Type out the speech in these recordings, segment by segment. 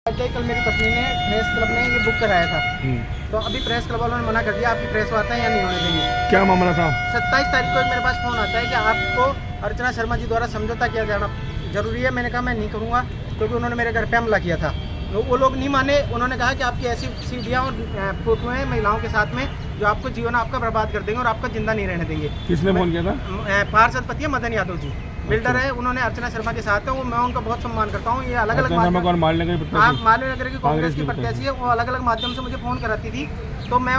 कल मेरी पत्नी ने प्रेस क्लब ने ये बुक कराया था, तो अभी प्रेस क्लब वालों ने मना कर दिया आपकी प्रेस आता है या नहीं होने देंगे। क्या मामला था? 27 तारीख को मेरे पास फ़ोन आता है कि आपको अर्चना शर्मा जी द्वारा समझौता किया जाना जरूरी है। मैंने कहा मैं नहीं करूँगा क्योंकि उन्होंने मेरे घर पे हमला किया था। वो लोग नहीं माने। उन्होंने कहा कि आपकी ऐसी सीढ़ियाँ और फोटो हैं महिलाओं के साथ में जो आपको जीवन आपका बर्बाद कर देंगे और आपको जिंदा नहीं रहने देंगे। किसने फोन किया था? पार्षद पति है मदन यादव जी, बिल्डर है। उन्होंने अर्चना शर्मा के साथ है, वो मैं उनका बहुत सम्मान करता हूँ। ये अलग अलग मालवीय नगर की कांग्रेस की प्रत्याशी है, वो अलग अलग माध्यम से मुझे फोन कराती थी, तो मैं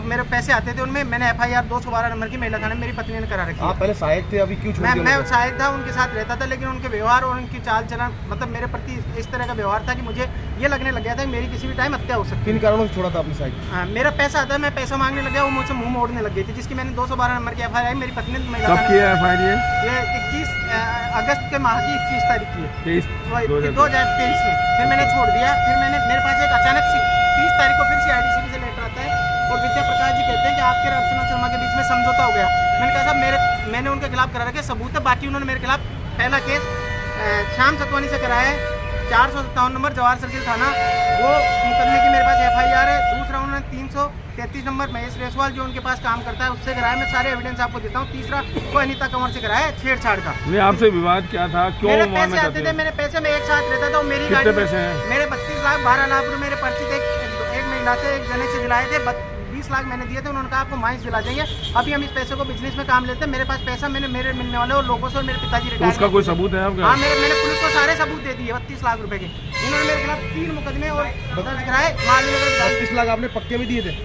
मेरे पैसे आते थे उनमें। मैंने FIR 212 नंबर की महिला थाने मेरी पत्नी ने करा रखी। आप पहले सहायक थे, अभी क्यों छोड़ दिया? मैं सहायक था, उनके साथ रहता था, लेकिन उनके व्यवहार और उनकी चाल चलन मतलब मेरे प्रति इस तरह का व्यवहार था कि मुझे ये लगने लग गया था कि मेरी किसी भी टाइम हत्या हो सकती है। किन कारणों से छोड़ा था आपने सहायक? मेरा पैसा आता है, मैं पैसा मांगने लग गया, वो मुझसे मुंह मोड़ने लग गई थी, जिसकी मैंने 212 नंबर की FIR मेरी पत्नी ने महिला कब किया FIR? ये 21 अगस्त के माह की 21 तारीख की है, 2023 में। फिर मैंने छोड़ दिया। फिर मेरे पास एक अचानक से 30 तारीख को फिर CIDCB से लेटर आता है और विद्या प्रकाश जी कहते हैं कि आपके और अर्चना शर्मा के बीच में समझौता हो गया। मैंने कहा साहब मैंने उनके खिलाफ करा रखे सबूत है, बाकी उन्होंने मेरे खिलाफ पहला केस श्याम सतवानी से कराया है, 457 नंबर जवाहर सर्किल थाना, वो मुकदमे की मेरे पास FIR है। दूसरा उन्होंने 333 नंबर महेश रेसवाल जो उनके पास काम करता है उससे कराया, मैं सारे एविडेंस आपको देता हूँ। तीसरा वो अनीता कंवर से कराया है, छेड़छाड़ का। नहीं, आपसे विवाद क्या था? क्यों मेरे पैसे आते थे, मेरे पैसे में एक साथ रहता था। मेरी गाड़ी पैसे हैं? मेरे 32 लाख 12 लाख रुपये मेरे पर्ची थे, एक महिला से एक जने से दिलाए थे। 20 लाख मैंने दिए थे, उन्होंने कहा आपको माइंस दिला देंगे। अभी हम इस पैसे को बिजनेस में काम लेते हैं। मेरे पास पैसा मेरे मिलने वाले और लोगों से और मेरे पिताजी रिटायर। उसका कोई सबूत है आपका? हाँ, मैंने पुलिस को सारे सबूत दे दिए 32 लाख रुपए के। इन्होंने मेरे खिलाफ 3 मुकदमे और दर्ज कराए। 32 लाख आपने पक्के में दिए थे?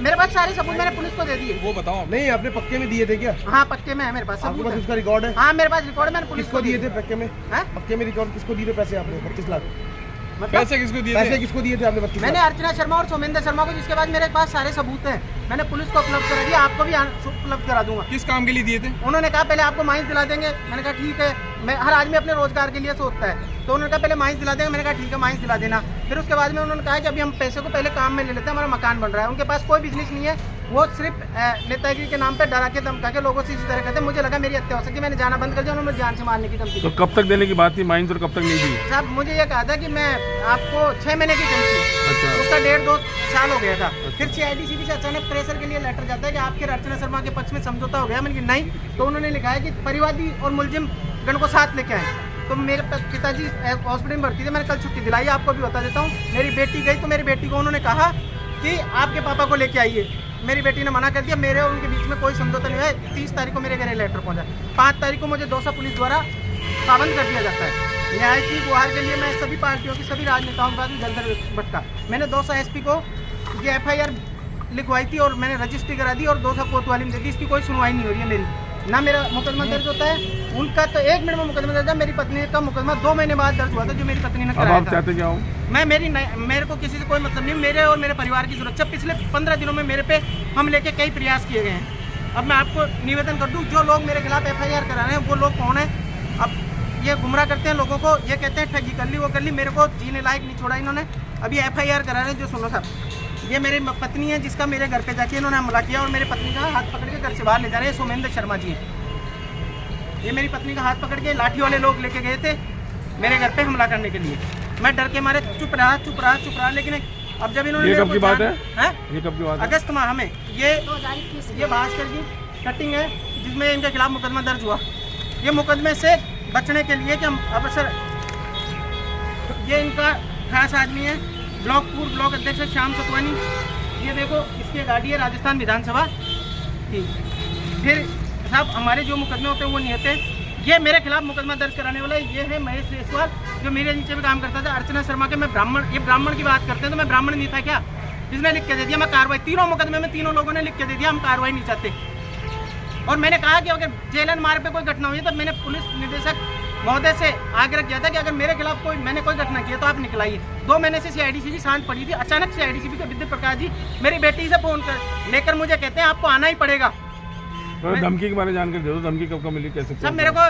मेरे पास सारे सबूत मैंने पुलिस को दे दिए। वो बताओ। नहीं, आपने पक्के में दिए थे क्या? हाँ, पक्के में है मेरे पास आपके पास सबूत। उसका रिकॉर्ड है? हाँ, मेरे पास रिकॉर्ड है। मैंने पुलिस किसको दिए थे पक्के में? पक्के में रिकॉर्ड किसको दिए थे पैसे आपने? 32 लाख पैसे किसको दिए थे? पैसे किसको दिए थे आपने? 32 मैंने अर्चना शर्मा और सोमेंद्र शर्मा को, जिसके बाद मेरे पास सारे सबूत हैं। मैंने पुलिस को उपलब्ध करा दिया, आपको भी उपलब्ध करा दूंगा। किस काम के लिए दिए थे? उन्होंने कहा पहले आपको माइंस दिला देंगे। मैंने कहा ठीक है, मैं हर आदमी अपने रोजगार के लिए सोचता है, तो उन्होंने कहा पहले माइंस दिला देंगे। मैंने कहा ठीक है, माइंस दिला देना। फिर उसके बाद में उन्होंने कहा कि अभी हम पैसे को पहले काम में ले लेते हैं, हमारा मकान बन रहा है। उनके पास कोई बिजनेस नहीं है, वो सिर्फ नेतागिरी के नाम पे डरा के धमका के लोगों से इसी तरह कहते हैं। मुझे लगा मेरी हत्या हो सकती है, मैंने जाना बंद कर दिया। उन्होंने जान से मारने की धमकी। तो कब तक देने की बात थी माइंस और कब तक नहीं दी? साहब मुझे ये कहा था कि मैं आपको 6 महीने की कही थी। अच्छा। उसका 1.5-2 साल हो गया था। फिर CIDCB से अचानक प्रेशर के लिए लेटर जाता है कि आपके अर्चना शर्मा के पक्ष में समझौता हो गया। मैंने कहा नहीं, तो उन्होंने लिखा है कि परिवादी और मुलजिम गण को साथ लेके आए। तो मेरे पिताजी हॉस्पिटल में भर्ती थे, मैंने कल छुट्टी दिलाई, आपको भी बता देता हूँ। मेरी बेटी गई तो मेरी बेटी को उन्होंने कहा कि आपके पापा को लेके आइए। मेरी बेटी ने मना कर दिया। मेरे और उनके बीच में कोई समझौता नहीं है। 30 तारीख को मेरे घर लेटर पहुंचा। 5 तारीख को मुझे दौसा पुलिस द्वारा पाबंद कर दिया जाता है। न्याय की गुहार के लिए मैं सभी पार्टियों की सभी राजनेताओं के पास जलधर भटका। मैंने दौसा SP को ये FIR लिखवाई थी और मैंने रजिस्ट्री करा दी और दौसा कोतवाली में दे दी। इसकी कोई सुनवाई नहीं हो रही है मेरी, ना मेरा मुकदमा दर्ज होता है। उनका तो 1 मिनट में मुकदमा दर्ज है। मेरी पत्नी का मुकदमा 2 महीने बाद दर्ज हुआ था, जो मेरी पत्नी ने कराया था। चाहते क्या हो? मेरे को किसी से कोई मतलब नहीं। मेरे और मेरे परिवार की सुरक्षा पिछले 15 दिनों में मेरे पे हमले के कई प्रयास किए गए हैं। अब मैं आपको निवेदन कर दूं, जो लोग मेरे खिलाफ FIR करा रहे हैं वो लोग कौन है? अब ये गुमराह करते हैं लोगों को, ये कहते हैं ठगी कर ली वो कर ली। मेरे को जीने लायक नहीं छोड़ा इन्होंने। अभी FIR करा रहे हैं। जो सुनो साहब, ये मेरी पत्नी है जिसका मेरे घर पे जाके इन्होंने हमला किया और मेरी पत्नी का हाथ पकड़ के घर से बाहर ले जा रहे हैं। सोमेंद्र शर्मा जी हैं। ये मेरी पत्नी का हाथ पकड़ के लाठी वाले लोग लेके गए थे मेरे घर पे हमला करने के लिए। मैं डर के मारे चुप रहा। लेकिन अब जब इन्होंने ये कब की बात है? ये कब की बात है? अगस्त माह में। ये भास्कर जी कटिंग है जिसमें इनके खिलाफ मुकदमा दर्ज हुआ। ये मुकदमे से बचने के लिए कि हम अब सर, ये इनका खास आदमी है, ब्लॉक अध्यक्ष है श्याम सतवानी। ये देखो इसकी गाड़ी है राजस्थान विधानसभा की। फिर साहब हमारे जो मुकदमे होते हैं वो नहीं होते। ये मेरे खिलाफ मुकदमा दर्ज कराने वाला ये है महेश रेसवाल, जो मेरे नीचे भी काम करता था। अर्चना शर्मा के मैं ब्राह्मण, ये ब्राह्मण की बात करते हैं तो मैं ब्राह्मण नहीं था क्या? जिसने लिख के दे दिया मैं कार्रवाई। 3 मुकदमे में 3 लोगों ने लिख के दे दिया हम कार्रवाई नहीं चाहते। और मैंने कहा कि अगर जेलन मार्ग पे कोई घटना हुई है तो मैंने पुलिस निदेशक महोदय से आग्रह किया था कि अगर मेरे खिलाफ मैंने कोई घटना की है तो आप निकलाइए। 2 महीने से CIDCB शांत पड़ी थी। अचानक CIDCB के विद्या प्रकाश जी मेरी बेटी से फोन लेकर मुझे कहते हैं आपको आना ही पड़ेगा। धमकी के बारे में जानकारी दे दो। धमकी कब मिली, कैसे? सब मेरे को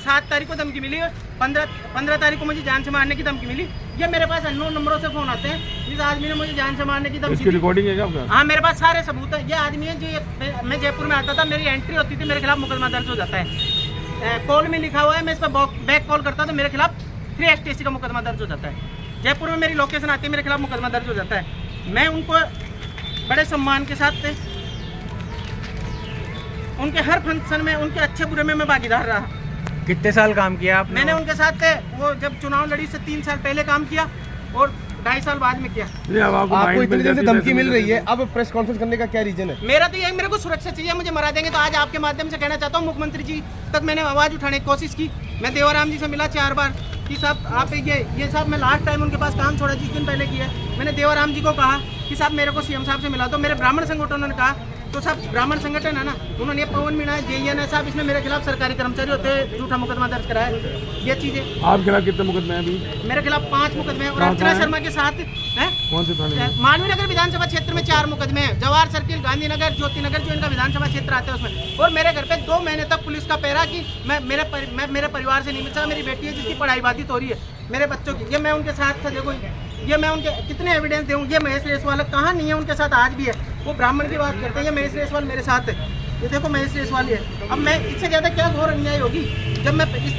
7 तारीख को धमकी मिली, 15 तारीख को मुझे जान से मारने की धमकी मिली। ये मेरे पास अननोन नंबरों से फोन आते हैं। इस आदमी ने मुझे जान से मारने की धमकी। इसकी रिकॉर्डिंग है क्या आपका? हाँ, मेरे पास सारे सबूत है। ये आदमी है जो मैं जयपुर में आता था, मेरी एंट्री होती थी, मेरे खिलाफ मुकदमा दर्ज हो जाता है। कॉल में लिखा हुआ है, मैं इस पर बैक कॉल करता तो मेरे खिलाफ 3 STC का मुकदमा दर्ज हो जाता है। जयपुर में मेरी लोकेशन आती है, मेरे खिलाफ मुकदमा दर्ज हो जाता है। मैं उनको बड़े सम्मान के साथ थे, उनके हर फंक्शन में, उनके अच्छे बुरे में मैं भागीदार रहा। कितने साल काम किया आपने? मैंने उनके साथ थे, वो जब चुनाव लड़ी से 3 साल पहले काम किया और 2.5 साल बाद में किया। आपको इतने दिन से धमकी मिल रही है, अब प्रेस कॉन्फ्रेंस करने का क्या रीजन है? मेरा तो यही, मेरे को सुरक्षा चाहिए, मुझे मरा देंगे। तो आज आपके माध्यम से कहना चाहता हूँ, मुख्यमंत्री जी तक मैंने आवाज़ उठाने की कोशिश की। मैं देवाराम जी से मिला 4 बार कि साहब आप ये साहब, मैं लास्ट टाइम उनके पास काम छोड़ा 20 दिन पहले किया। मैंने देवाराम जी को कहा कि साहब मेरे को सीएम साहब से मिला। तो मेरे ब्राह्मण संगठनों ने कहा, तो साहब ब्राह्मण संगठन है ना, उन्होंने पवन मीणा जेईएन है साहब, इसमें मेरे खिलाफ सरकारी कर्मचारी होते हैं, झूठा मुकदमा दर्ज कराया। ये चीजें आप खिलाफ कितने मुकदमे हैं अभी? मेरे खिलाफ 5 मुकदमे हैं और अर्चना शर्मा के साथ हैं। कौन से थाने में? मानवी नगर विधानसभा क्षेत्र में 4 मुकदमे हैं। जवाहर सर्किल, गांधीनगर, ज्योति नगर जो इनका विधानसभा क्षेत्र आता है उसमें। और मेरे घर पे 2 महीने तक पुलिस का पहरा कि मैं मेरे परिवार से नहीं मिल सकता। मेरी बेटी है जिसकी पढ़ाई बाधित हो रही है, मेरे बच्चों की, ये मैं उनके साथ था। देखो ये मैं उनके कितने एविडेंस दूँ। ये महेश रेसवाल कहाँ नहीं है, उनके साथ आज भी है। वो ब्राह्मण की बात करते हैं, ये महेश रेसवाल मेरे साथ है। ये देखो महेश रेसवाल है। अब मैं इससे ज़्यादा क्या घोर अन्याय होगी जब मैं